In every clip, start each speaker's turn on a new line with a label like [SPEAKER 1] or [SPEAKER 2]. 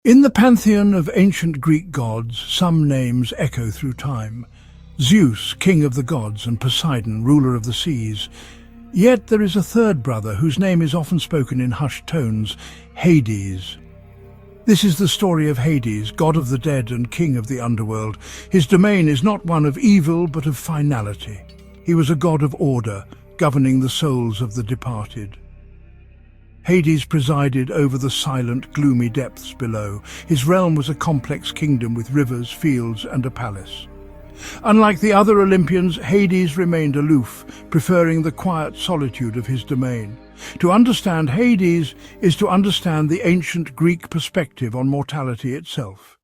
[SPEAKER 1] In the pantheon of ancient Greek gods, some names echo through time. Zeus, king of the gods, and Poseidon, ruler of the seas. Yet there is a third brother whose name is often spoken in hushed tones, Hades. This is the story of Hades, god of the dead and king of the underworld. His domain is not one of evil, but of finality. He was a god of order, governing the souls of the departed. Hades presided over the silent, gloomy depths below. His realm was a complex kingdom with rivers, fields, and a palace. Unlike the other Olympians, Hades remained aloof, preferring the quiet solitude of his domain. To understand Hades is to understand the ancient Greek perspective on mortality itself.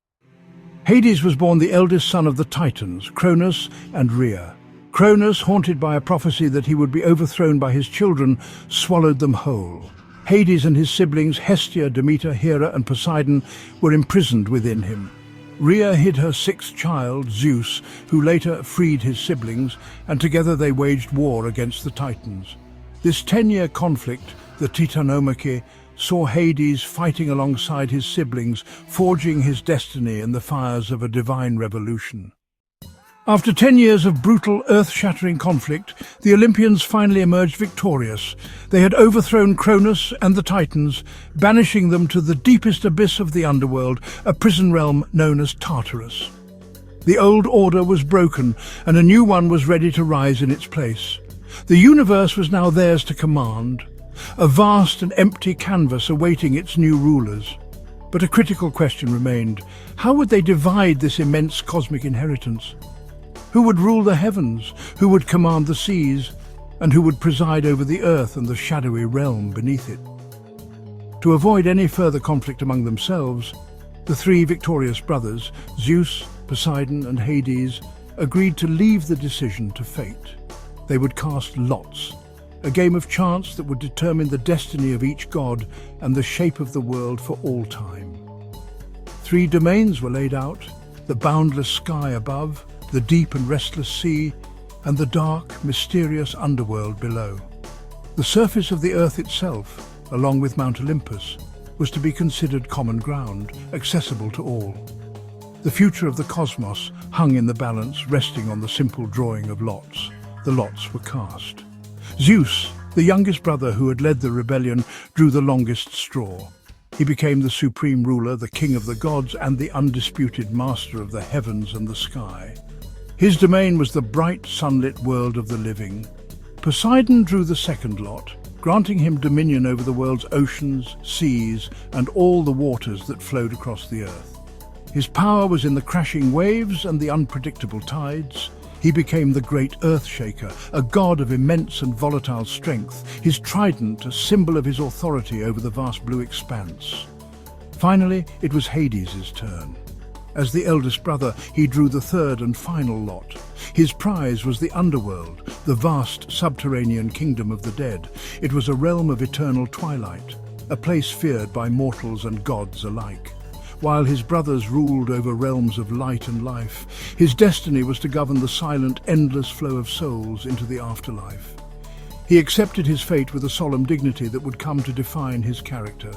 [SPEAKER 1] Hades was born the eldest son of the Titans, Cronus and Rhea. Cronus, haunted by a prophecy that he would be overthrown by his children, swallowed them whole. Hades and his siblings, Hestia, Demeter, Hera, and Poseidon, were imprisoned within him. Rhea hid her sixth child, Zeus, who later freed his siblings, and together they waged war against the Titans. This 10-year conflict, the Titanomachy, saw Hades fighting alongside his siblings, forging his destiny in the fires of a divine revolution. After 10 years of brutal, earth-shattering conflict, the Olympians finally emerged victorious. They had overthrown Cronus and the Titans, banishing them to the deepest abyss of the underworld, a prison realm known as Tartarus. The old order was broken, and a new one was ready to rise in its place. The universe was now theirs to command, a vast and empty canvas awaiting its new rulers. But a critical question remained. How would they divide this immense cosmic inheritance? Who would rule the heavens? Who would command the seas? And who would preside over the earth and the shadowy realm beneath it? To avoid any further conflict among themselves, the three victorious brothers, Zeus, Poseidon, and Hades, agreed to leave the decision to fate. They would cast lots, a game of chance that would determine the destiny of each god and the shape of the world for all time. 3 domains were laid out: the boundless sky above, the deep and restless sea, and the dark, mysterious underworld below. The surface of the earth itself, along with Mount Olympus, was to be considered common ground, accessible to all. The future of the cosmos hung in the balance, resting on the simple drawing of lots. The lots were cast. Zeus, the youngest brother who had led the rebellion, drew the longest straw. He became the supreme ruler, the king of the gods, and the undisputed master of the heavens and the sky. His domain was the bright, sunlit world of the living. Poseidon drew the second lot, granting him dominion over the world's oceans, seas, and all the waters that flowed across the earth. His power was in the crashing waves and the unpredictable tides. He became the great Earth-shaker, a god of immense and volatile strength, his trident a symbol of his authority over the vast blue expanse. Finally, it was Hades' turn. As the eldest brother, he drew the third and final lot. His prize was the Underworld, the vast subterranean kingdom of the dead. It was a realm of eternal twilight, a place feared by mortals and gods alike. While his brothers ruled over realms of light and life, his destiny was to govern the silent, endless flow of souls into the afterlife. He accepted his fate with a solemn dignity that would come to define his character.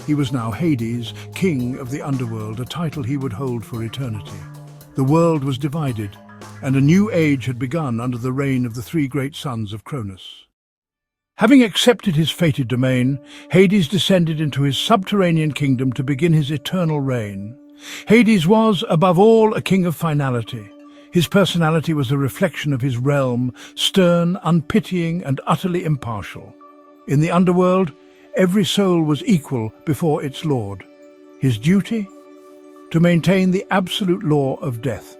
[SPEAKER 1] He was now Hades, king of the underworld, a title he would hold for eternity. The world was divided, and a new age had begun under the reign of the 3 great sons of Cronus. Having accepted his fated domain, Hades descended into his subterranean kingdom to begin his eternal reign. Hades was, above all, a king of finality. His personality was a reflection of his realm, stern, unpitying, and utterly impartial. In the underworld, every soul was equal before its lord. His duty? To maintain the absolute law of death.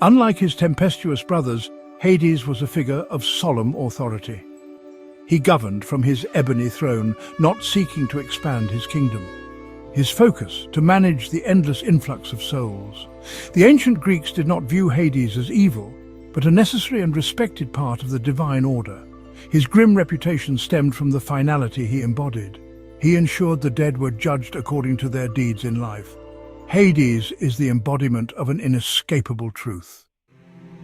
[SPEAKER 1] Unlike his tempestuous brothers, Hades was a figure of solemn authority. He governed from his ebony throne, not seeking to expand his kingdom. His focus, to manage the endless influx of souls. The ancient Greeks did not view Hades as evil, but a necessary and respected part of the divine order. His grim reputation stemmed from the finality he embodied. He ensured the dead were judged according to their deeds in life. Hades is the embodiment of an inescapable truth.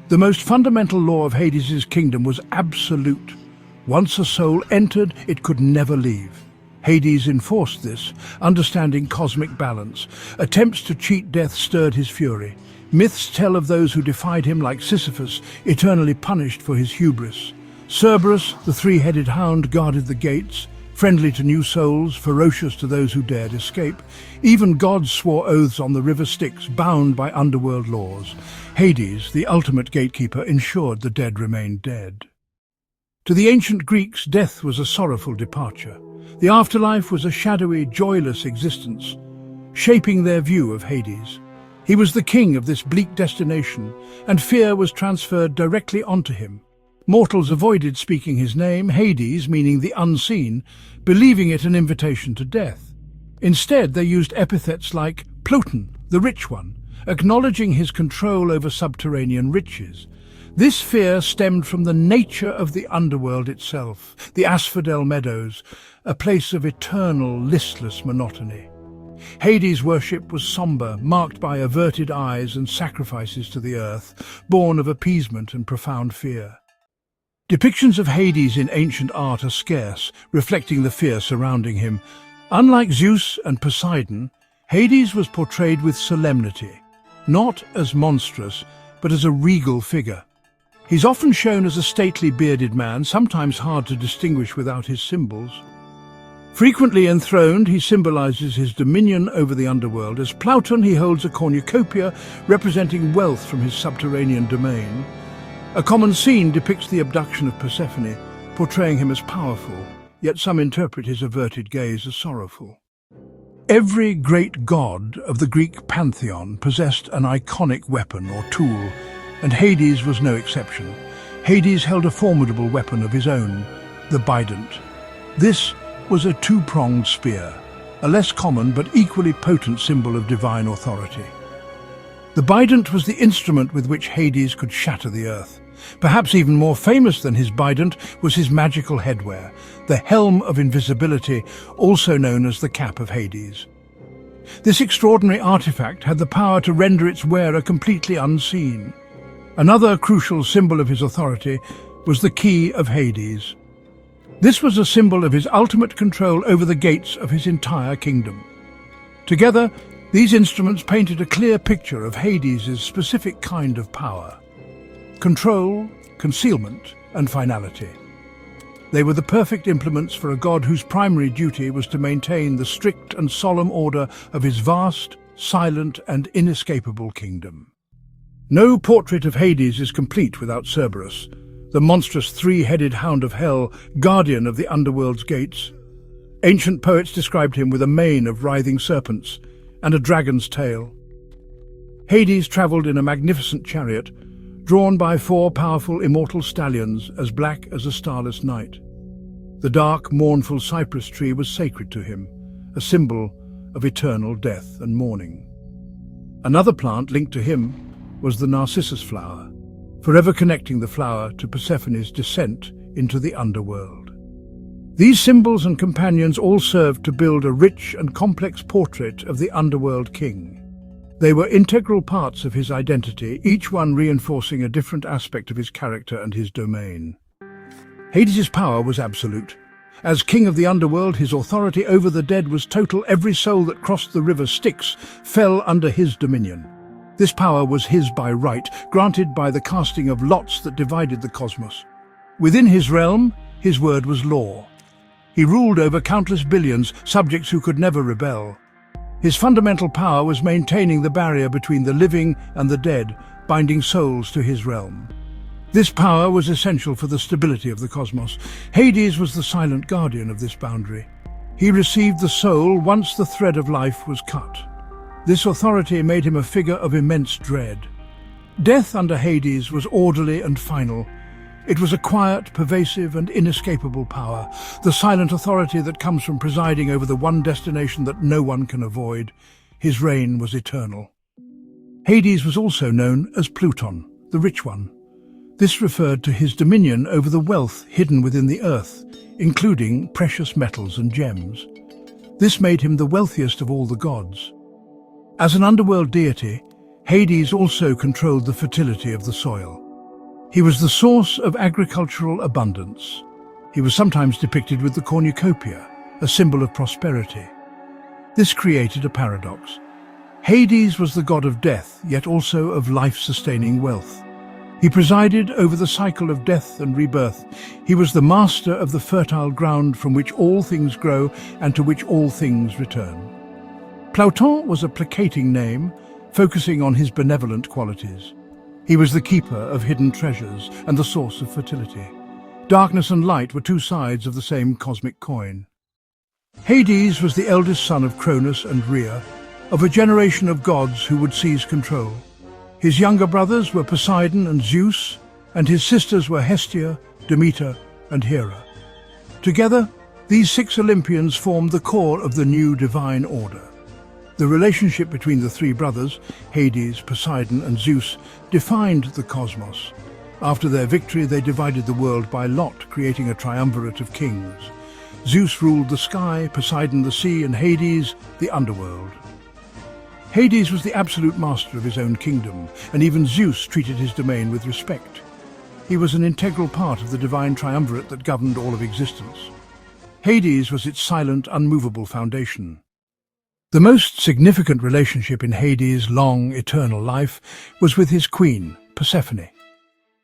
[SPEAKER 1] The most fundamental law of Hades' kingdom was absolute. Once a soul entered, it could never leave. Hades enforced this, understanding cosmic balance. Attempts to cheat death stirred his fury. Myths tell of those who defied him, like Sisyphus, eternally punished for his hubris. Cerberus, the three-headed hound, guarded the gates, friendly to new souls, ferocious to those who dared escape. Even gods swore oaths on the river Styx, bound by underworld laws. Hades, the ultimate gatekeeper, ensured the dead remained dead. To the ancient Greeks, death was a sorrowful departure. The afterlife was a shadowy, joyless existence, shaping their view of Hades. He was the king of this bleak destination, and fear was transferred directly onto him. Mortals avoided speaking his name, Hades, meaning the unseen, believing it an invitation to death. Instead, they used epithets like Plotin, the Rich One, acknowledging his control over subterranean riches. This fear stemmed from the nature of the underworld itself, the Asphodel Meadows, a place of eternal, listless monotony. Hades' worship was somber, marked by averted eyes and sacrifices to the earth, born of appeasement and profound fear. Depictions of Hades in ancient art are scarce, reflecting the fear surrounding him. Unlike Zeus and Poseidon, Hades was portrayed with solemnity, not as monstrous, but as a regal figure. He's often shown as a stately bearded man, sometimes hard to distinguish without his symbols. Frequently enthroned, he symbolizes his dominion over the underworld. As Plouton, he holds a cornucopia representing wealth from his subterranean domain. A common scene depicts the abduction of Persephone, portraying him as powerful, yet some interpret his averted gaze as sorrowful. Every great god of the Greek pantheon possessed an iconic weapon or tool, and Hades was no exception. Hades held a formidable weapon of his own, the bident. This was a two-pronged spear, a less common but equally potent symbol of divine authority. The bident was the instrument with which Hades could shatter the earth. Perhaps even more famous than his bident was his magical headwear, the Helm of Invisibility, also known as the Cap of Hades. This extraordinary artifact had the power to render its wearer completely unseen. Another crucial symbol of his authority was the Key of Hades. This was a symbol of his ultimate control over the gates of his entire kingdom. Together, these instruments painted a clear picture of Hades' specific kind of power: control, concealment, and finality. They were the perfect implements for a god whose primary duty was to maintain the strict and solemn order of his vast, silent, and inescapable kingdom. No portrait of Hades is complete without Cerberus, the monstrous three-headed hound of hell, guardian of the underworld's gates. Ancient poets described him with a mane of writhing serpents and a dragon's tail. Hades travelled in a magnificent chariot, drawn by 4 powerful immortal stallions as black as a starless night. The dark, mournful cypress tree was sacred to him, a symbol of eternal death and mourning. Another plant linked to him was the narcissus flower, forever connecting the flower to Persephone's descent into the underworld. These symbols and companions all served to build a rich and complex portrait of the underworld king. They were integral parts of his identity, each one reinforcing a different aspect of his character and his domain. Hades' power was absolute. As king of the underworld, his authority over the dead was total. Every soul that crossed the river Styx fell under his dominion. This power was his by right, granted by the casting of lots that divided the cosmos. Within his realm, his word was law. He ruled over countless billions, subjects who could never rebel. His fundamental power was maintaining the barrier between the living and the dead, binding souls to his realm. This power was essential for the stability of the cosmos. Hades was the silent guardian of this boundary. He received the soul once the thread of life was cut. This authority made him a figure of immense dread. Death under Hades was orderly and final. It was a quiet, pervasive, and inescapable power, the silent authority that comes from presiding over the one destination that no one can avoid. His reign was eternal. Hades was also known as Pluton, the Rich One. This referred to his dominion over the wealth hidden within the earth, including precious metals and gems. This made him the wealthiest of all the gods. As an underworld deity, Hades also controlled the fertility of the soil. He was the source of agricultural abundance. He was sometimes depicted with the cornucopia, a symbol of prosperity. This created a paradox. Hades was the god of death, yet also of life-sustaining wealth. He presided over the cycle of death and rebirth. He was the master of the fertile ground from which all things grow and to which all things return. Platon was a placating name, focusing on his benevolent qualities. He was the keeper of hidden treasures and the source of fertility. Darkness and light were two sides of the same cosmic coin. Hades was the eldest son of Cronus and Rhea, of a generation of gods who would seize control. His younger brothers were Poseidon and Zeus, and his sisters were Hestia, Demeter, and Hera. Together, these 6 Olympians formed the core of the new divine order. The relationship between the 3 brothers, Hades, Poseidon, and Zeus, defined the cosmos. After their victory, they divided the world by lot, creating a triumvirate of kings. Zeus ruled the sky, Poseidon the sea, and Hades the underworld. Hades was the absolute master of his own kingdom, and even Zeus treated his domain with respect. He was an integral part of the divine triumvirate that governed all of existence. Hades was its silent, unmovable foundation. The most significant relationship in Hades' long, eternal life was with his queen, Persephone.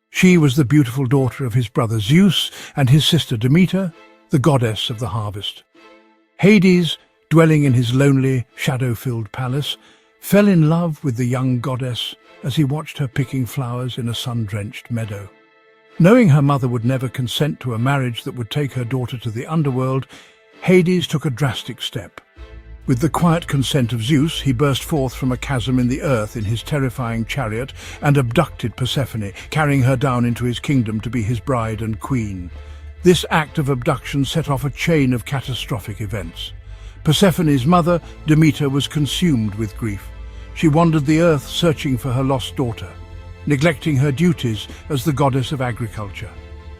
[SPEAKER 1] She was the beautiful daughter of his brother Zeus and his sister Demeter, the goddess of the harvest. Hades, dwelling in his lonely, shadow-filled palace, fell in love with the young goddess as he watched her picking flowers in a sun-drenched meadow. Knowing her mother would never consent to a marriage that would take her daughter to the underworld, Hades took a drastic step. With the quiet consent of Zeus, he burst forth from a chasm in the earth in his terrifying chariot and abducted Persephone, carrying her down into his kingdom to be his bride and queen. This act of abduction set off a chain of catastrophic events. Persephone's mother, Demeter, was consumed with grief. She wandered the earth searching for her lost daughter, neglecting her duties as the goddess of agriculture.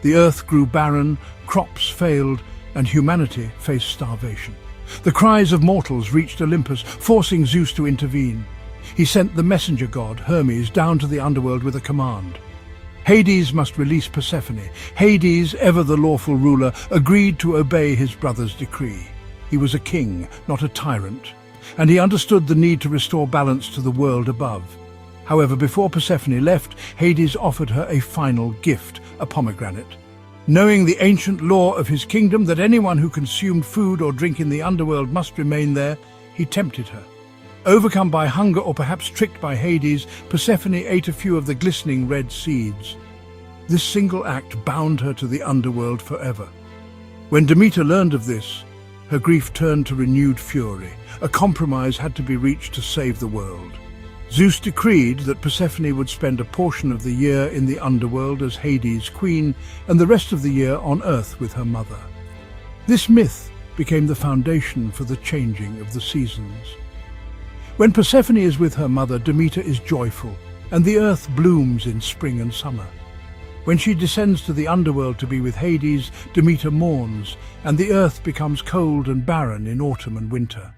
[SPEAKER 1] The earth grew barren, crops failed, and humanity faced starvation. The cries of mortals reached Olympus, forcing Zeus to intervene. He sent the messenger god, Hermes, down to the underworld with a command. Hades must release Persephone. Hades, ever the lawful ruler, agreed to obey his brother's decree. He was a king, not a tyrant, and he understood the need to restore balance to the world above. However, before Persephone left, Hades offered her a final gift, a pomegranate. Knowing the ancient law of his kingdom that anyone who consumed food or drink in the underworld must remain there, he tempted her. Overcome by hunger or perhaps tricked by Hades, Persephone ate a few of the glistening red seeds. This single act bound her to the underworld forever. When Demeter learned of this, her grief turned to renewed fury. A compromise had to be reached to save the world. Zeus decreed that Persephone would spend a portion of the year in the underworld as Hades' queen and the rest of the year on Earth with her mother. This myth became the foundation for the changing of the seasons. When Persephone is with her mother, Demeter is joyful, and the earth blooms in spring and summer. When she descends to the underworld to be with Hades, Demeter mourns, and the earth becomes cold and barren in autumn and winter.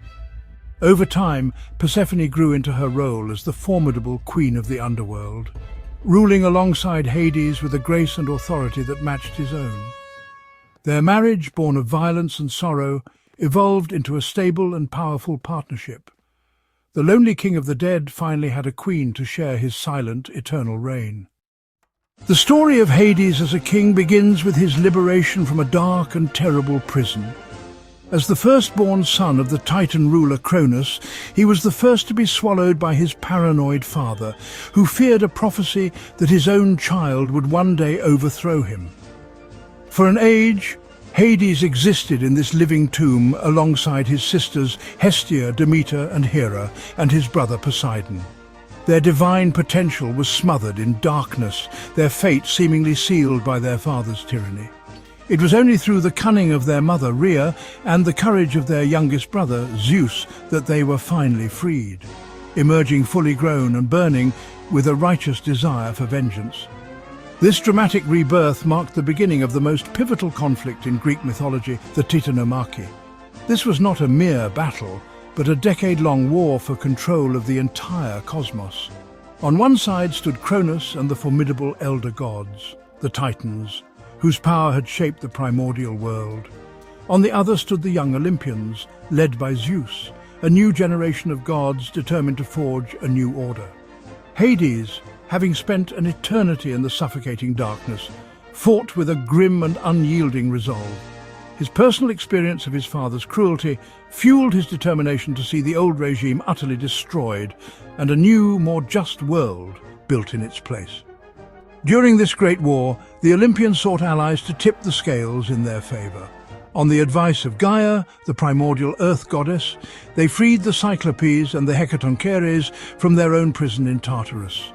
[SPEAKER 1] Over time, Persephone grew into her role as the formidable queen of the underworld, ruling alongside Hades with a grace and authority that matched his own. Their marriage, born of violence and sorrow, evolved into a stable and powerful partnership. The lonely king of the dead finally had a queen to share his silent, eternal reign. The story of Hades as a king begins with his liberation from a dark and terrible prison. As the firstborn son of the Titan ruler Cronus, he was the first to be swallowed by his paranoid father, who feared a prophecy that his own child would one day overthrow him. For an age, Hades existed in this living tomb alongside his sisters Hestia, Demeter, and Hera, and his brother Poseidon. Their divine potential was smothered in darkness, their fate seemingly sealed by their father's tyranny. It was only through the cunning of their mother Rhea and the courage of their youngest brother Zeus that they were finally freed, emerging fully grown and burning with a righteous desire for vengeance. This dramatic rebirth marked the beginning of the most pivotal conflict in Greek mythology, the Titanomachy. This was not a mere battle, but a decade-long war for control of the entire cosmos. On one side stood Cronus and the formidable elder gods, the Titans, whose power had shaped the primordial world. On the other stood the young Olympians, led by Zeus, a new generation of gods determined to forge a new order. Hades, having spent an eternity in the suffocating darkness, fought with a grim and unyielding resolve. His personal experience of his father's cruelty fueled his determination to see the old regime utterly destroyed and a new, more just world built in its place. During this great war, the Olympians sought allies to tip the scales in their favor. On the advice of Gaia, the primordial earth goddess, they freed the Cyclopes and the Hecatoncheires from their own prison in Tartarus.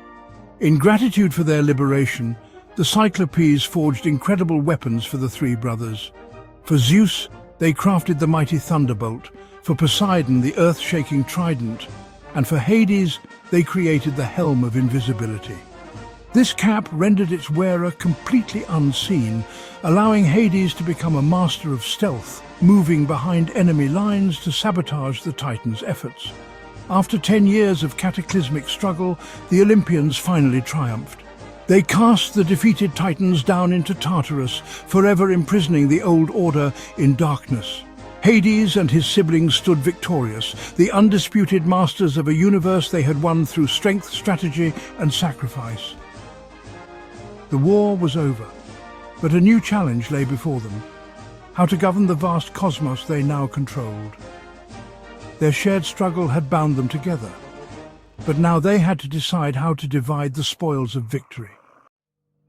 [SPEAKER 1] In gratitude for their liberation, the Cyclopes forged incredible weapons for the three brothers. For Zeus, they crafted the mighty thunderbolt, for Poseidon the earth-shaking trident, and for Hades they created the Helm of Invisibility. This cap rendered its wearer completely unseen, allowing Hades to become a master of stealth, moving behind enemy lines to sabotage the Titans' efforts. After 10 years of cataclysmic struggle, the Olympians finally triumphed. They cast the defeated Titans down into Tartarus, forever imprisoning the old order in darkness. Hades and his siblings stood victorious, the undisputed masters of a universe they had won through strength, strategy, and sacrifice. The war was over, but a new challenge lay before them: how to govern the vast cosmos they now controlled. Their shared struggle had bound them together, but now they had to decide how to divide the spoils of victory.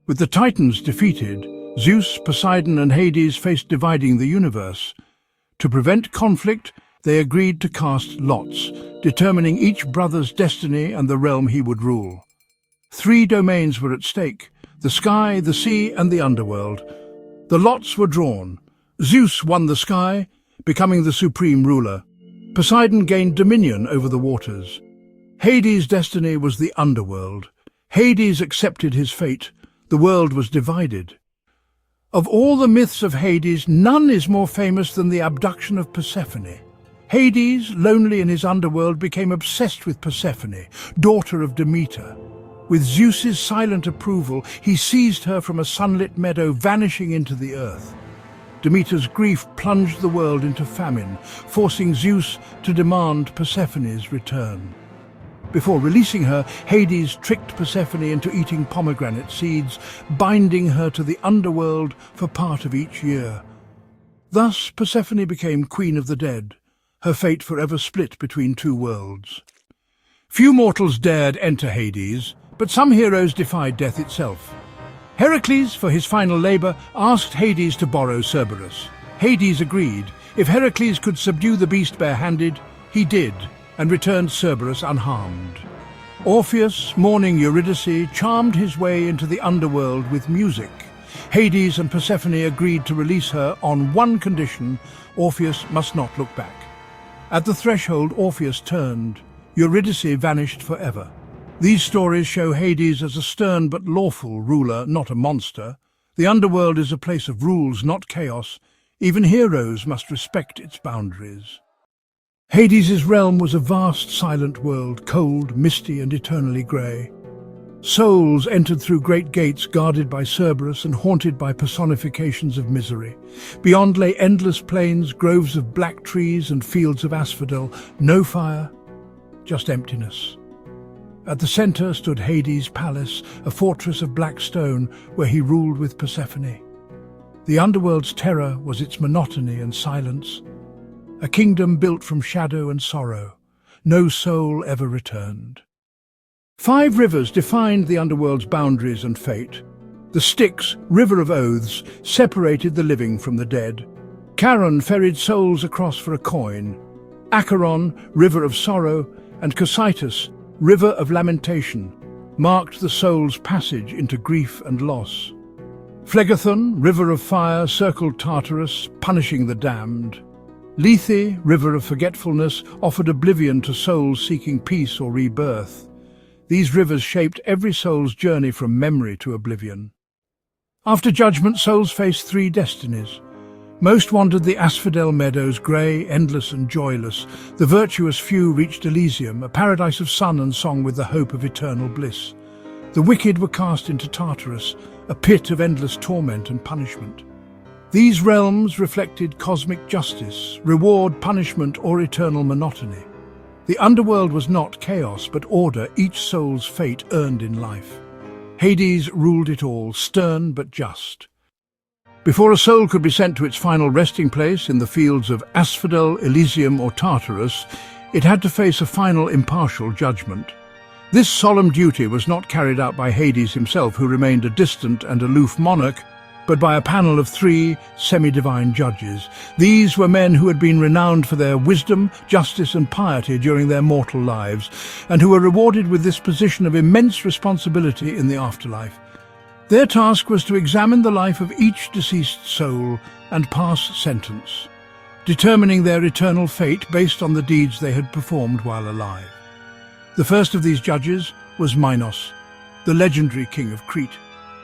[SPEAKER 1] With the Titans defeated, Zeus, Poseidon and Hades faced dividing the universe. To prevent conflict, they agreed to cast lots, determining each brother's destiny and the realm he would rule. 3 domains were at stake: the sky, the sea and the underworld. The lots were drawn. Zeus won the sky, becoming the supreme ruler. Poseidon gained dominion over the waters. Hades' destiny was the underworld. Hades accepted his fate. The world was divided. Of all the myths of Hades, none is more famous than the abduction of Persephone. Hades, lonely in his underworld, became obsessed with Persephone, daughter of Demeter. With Zeus's silent approval, he seized her from a sunlit meadow, vanishing into the earth. Demeter's grief plunged the world into famine, forcing Zeus to demand Persephone's return. Before releasing her, Hades tricked Persephone into eating pomegranate seeds, binding her to the underworld for part of each year. Thus Persephone became Queen of the Dead, her fate forever split between 2 worlds. Few mortals dared enter Hades, but some heroes defied death itself. Heracles, for his final labor, asked Hades to borrow Cerberus. Hades agreed. If Heracles could subdue the beast barehanded, he did, and returned Cerberus unharmed. Orpheus, mourning Eurydice, charmed his way into the underworld with music. Hades and Persephone agreed to release her on one condition: Orpheus must not look back. At the threshold, Orpheus turned. Eurydice vanished forever. These stories show Hades as a stern but lawful ruler, not a monster. The underworld is a place of rules, not chaos. Even heroes must respect its boundaries. Hades' realm was a vast, silent world, cold, misty and eternally grey. Souls entered through great gates guarded by Cerberus and haunted by personifications of misery. Beyond lay endless plains, groves of black trees and fields of asphodel. No fire, just emptiness. At the centre stood Hades' palace, a fortress of black stone where he ruled with Persephone. The underworld's terror was its monotony and silence, a kingdom built from shadow and sorrow. No soul ever returned. 5 rivers defined the underworld's boundaries and fate. The Styx, river of oaths, separated the living from the dead. Charon ferried souls across for a coin. Acheron, river of sorrow, and Cocytus, river of lamentation, marked the soul's passage into grief and loss. Phlegethon, river of fire, circled Tartarus, punishing the damned. Lethe, river of forgetfulness, offered oblivion to souls seeking peace or rebirth. These rivers shaped every soul's journey from memory to oblivion. After judgment, souls faced 3 destinies. Most wandered the asphodel meadows, grey, endless and joyless. The virtuous few reached Elysium, a paradise of sun and song with the hope of eternal bliss. The wicked were cast into Tartarus, a pit of endless torment and punishment. These realms reflected cosmic justice, reward, punishment, or eternal monotony. The underworld was not chaos, but order, each soul's fate earned in life. Hades ruled it all, stern but just. Before a soul could be sent to its final resting place in the fields of Asphodel, Elysium, or Tartarus, it had to face a final impartial judgment. This solemn duty was not carried out by Hades himself, who remained a distant and aloof monarch, but by a panel of 3 semi-divine judges. These were men who had been renowned for their wisdom, justice and piety during their mortal lives, and who were rewarded with this position of immense responsibility in the afterlife. Their task was to examine the life of each deceased soul and pass sentence, determining their eternal fate based on the deeds they had performed while alive. The first of these judges was Minos, the legendary king of Crete.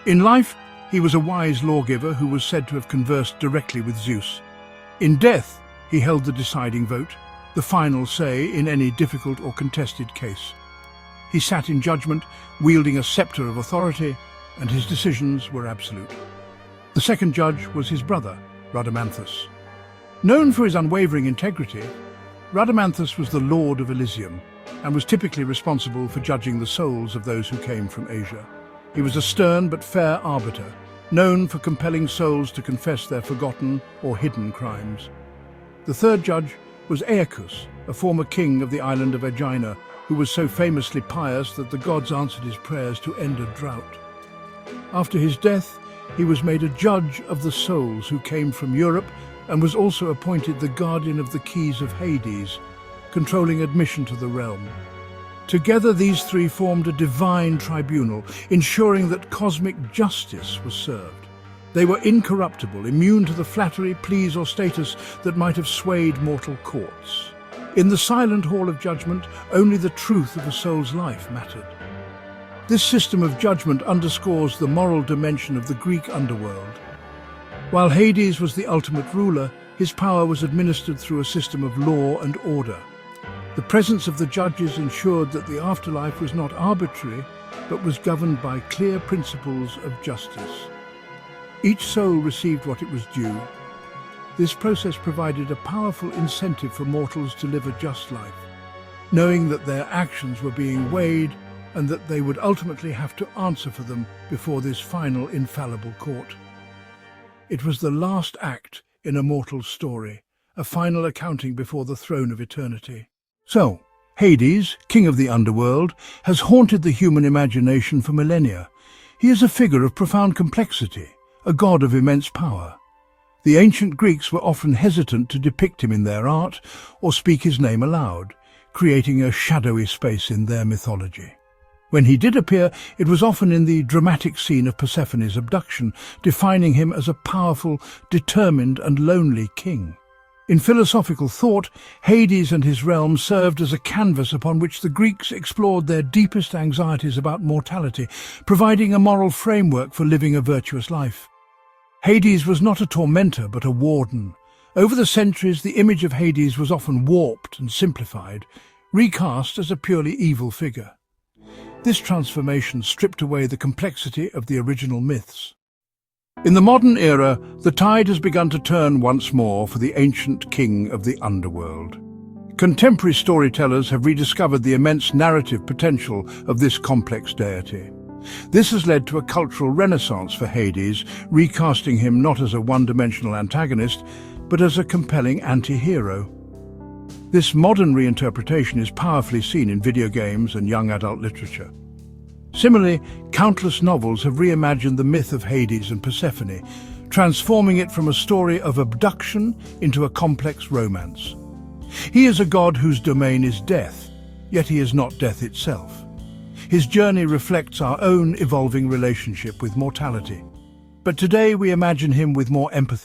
[SPEAKER 1] In life, he was a wise lawgiver who was said to have conversed directly with Zeus. In death, he held the deciding vote, the final say in any difficult or contested case. He sat in judgment, wielding a scepter of authority, and his decisions were absolute. The second judge was his brother, Rhadamanthus. Known for his unwavering integrity, Rhadamanthus was the Lord of Elysium and was typically responsible for judging the souls of those who came from Asia. He was a stern but fair arbiter, known for compelling souls to confess their forgotten or hidden crimes. The third judge was Aeacus, a former king of the island of Aegina, who was so famously pious that the gods answered his prayers to end a drought. After his death, he was made a judge of the souls who came from Europe and was also appointed the guardian of the keys of Hades, controlling admission to the realm. Together, these 3 formed a divine tribunal, ensuring that cosmic justice was served. They were incorruptible, immune to the flattery, pleas, or status that might have swayed mortal courts. In the silent hall of judgment, only the truth of a soul's life mattered. This system of judgment underscores the moral dimension of the Greek underworld. While Hades was the ultimate ruler, his power was administered through a system of law and order. The presence of the judges ensured that the afterlife was not arbitrary, but was governed by clear principles of justice. Each soul received what it was due. This process provided a powerful incentive for mortals to live a just life, knowing that their actions were being weighed and that they would ultimately have to answer for them before this final infallible court. It was the last act in a mortal's story, a final accounting before the throne of eternity. So, Hades, king of the underworld, has haunted the human imagination for millennia. He is a figure of profound complexity, a god of immense power. The ancient Greeks were often hesitant to depict him in their art or speak his name aloud, creating a shadowy space in their mythology. When he did appear, it was often in the dramatic scene of Persephone's abduction, defining him as a powerful, determined and lonely king. In philosophical thought, Hades and his realm served as a canvas upon which the Greeks explored their deepest anxieties about mortality, providing a moral framework for living a virtuous life. Hades was not a tormentor, but a warden. Over the centuries, the image of Hades was often warped and simplified, recast as a purely evil figure. This transformation stripped away the complexity of the original myths. In the modern era, the tide has begun to turn once more for the ancient king of the underworld. Contemporary storytellers have rediscovered the immense narrative potential of this complex deity. This has led to a cultural renaissance for Hades, recasting him not as a one-dimensional antagonist, but as a compelling anti-hero. This modern reinterpretation is powerfully seen in video games and young adult literature. Similarly, countless novels have reimagined the myth of Hades and Persephone, transforming it from a story of abduction into a complex romance. He is a god whose domain is death, yet he is not death itself. His journey reflects our own evolving relationship with mortality. But today we imagine him with more empathy.